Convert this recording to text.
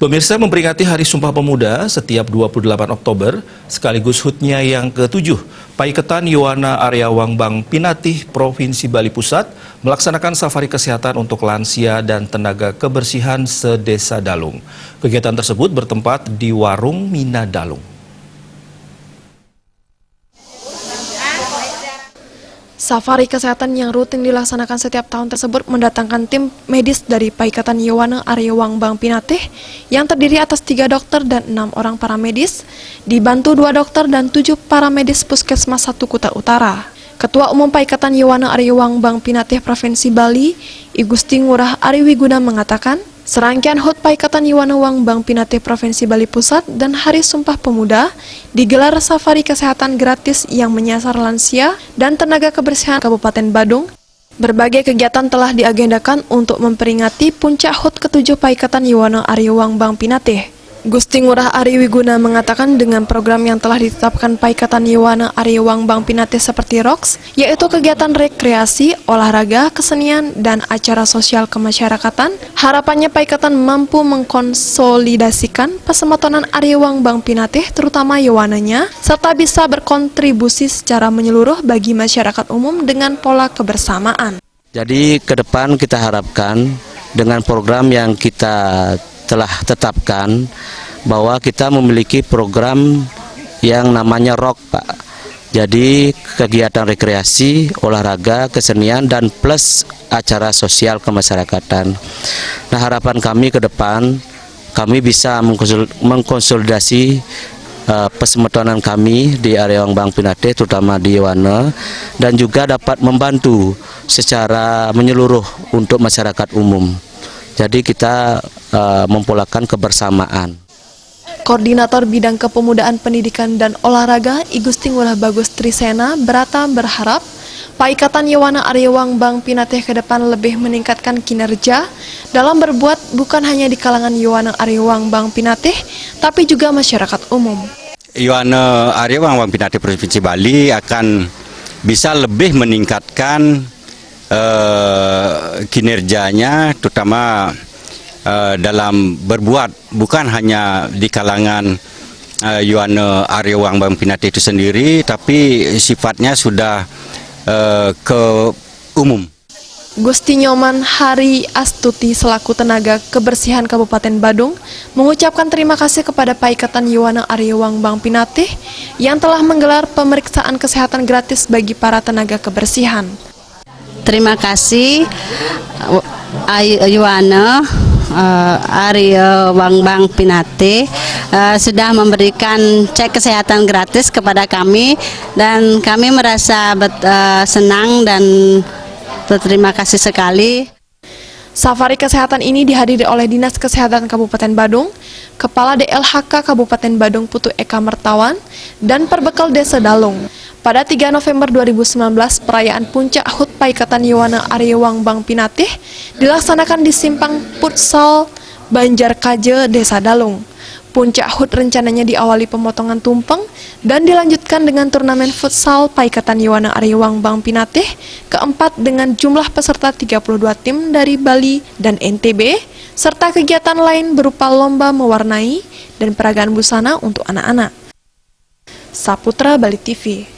Pemirsa, memperingati Hari Sumpah Pemuda setiap 28 Oktober, sekaligus HUT-nya yang ke-7, Paiketan Yuwana Area Wangbang Pinatih, Provinsi Bali Pusat, melaksanakan safari kesehatan untuk lansia dan tenaga kebersihan se-Desa Dalung. Kegiatan tersebut bertempat di Warung Mina Dalung. Safari kesehatan yang rutin dilaksanakan setiap tahun tersebut mendatangkan tim medis dari Paiketan Yuwana Area Wangbang Pinatih yang terdiri atas 3 dokter dan 6 orang paramedis, dibantu 2 dokter dan 7 paramedis Puskesmas 1 Kuta Utara. Ketua Umum Paiketan Yuwana Area Wangbang Pinatih Provinsi Bali, I Gusti Ngurah Ari Wiguna mengatakan, serangkaian HUT Paiketan Yuwana Wangbang Pinatih Provinsi Bali Pusat dan Hari Sumpah Pemuda digelar safari kesehatan gratis yang menyasar lansia dan tenaga kebersihan Kabupaten Badung. Berbagai kegiatan telah diagendakan untuk memperingati puncak HUT ke-7 Paiketan Yuwana Area Wangbang Pinatih. Gusti Ngurah Ari Wiguna mengatakan dengan program yang telah ditetapkan Paiketan Yuwana Area Wangbang Pinatih seperti ROKS, yaitu kegiatan rekreasi, olahraga, kesenian, dan acara sosial kemasyarakatan, harapannya Paiketan mampu mengkonsolidasikan pesematonan Area Wangbang Pinatih, terutama Yuwananya, serta bisa berkontribusi secara menyeluruh bagi masyarakat umum dengan pola kebersamaan. Jadi ke depan kita harapkan dengan program yang kita telah tetapkan bahwa kita memiliki program yang namanya ROK, Pak. Jadi kegiatan rekreasi, olahraga, kesenian, dan plus acara sosial kemasyarakatan. Nah, harapan kami ke depan, kami bisa mengkonsolidasi pesemetonan kami di Area Wangbang Pinatih, terutama di Yuwana, dan juga dapat membantu secara menyeluruh untuk masyarakat umum. Jadi kita mempolakan kebersamaan. Koordinator Bidang Kepemudaan Pendidikan dan Olahraga I Gusti Ngurah Bagus Trisena Brata berharap Paiketan Yuwana Area Wangbang Pinatih ke depan lebih meningkatkan kinerja dalam berbuat bukan hanya di kalangan Yuwana Area Wangbang Pinatih, tapi juga masyarakat umum. Yuwana Area Wangbang Pinatih Provinsi Bali akan bisa lebih meningkatkan kinerjanya, terutama dalam berbuat bukan hanya di kalangan Yuwana Area Wangbang Pinatih itu sendiri, tapi sifatnya sudah ke umum. Gusti Nyoman Hari Astuti selaku tenaga kebersihan Kabupaten Badung mengucapkan terima kasih kepada Paiketan Yuwana Area Wangbang Pinatih yang telah menggelar pemeriksaan kesehatan gratis bagi para tenaga kebersihan. Terima kasih Yuwana Area Wangbang Pinatih sudah memberikan cek kesehatan gratis kepada kami, dan kami merasa senang dan berterima kasih sekali. Safari kesehatan ini dihadiri oleh Dinas Kesehatan Kabupaten Badung, Kepala DLHK Kabupaten Badung Putu Eka Mertawan, dan Perbekal Desa Dalung. Pada 3 November 2019, perayaan puncak HUT Paiketan Yuwana Area Wangbang Pinatih dilaksanakan di Simpang Futsal Banjarkaje, Desa Dalung. Puncak HUT rencananya diawali pemotongan tumpeng dan dilanjutkan dengan turnamen futsal Paiketan Yuwana Area Wangbang Pinatih keempat dengan jumlah peserta 32 tim dari Bali dan NTB, serta kegiatan lain berupa lomba mewarnai dan peragaan busana untuk anak-anak. Saputra Bali TV.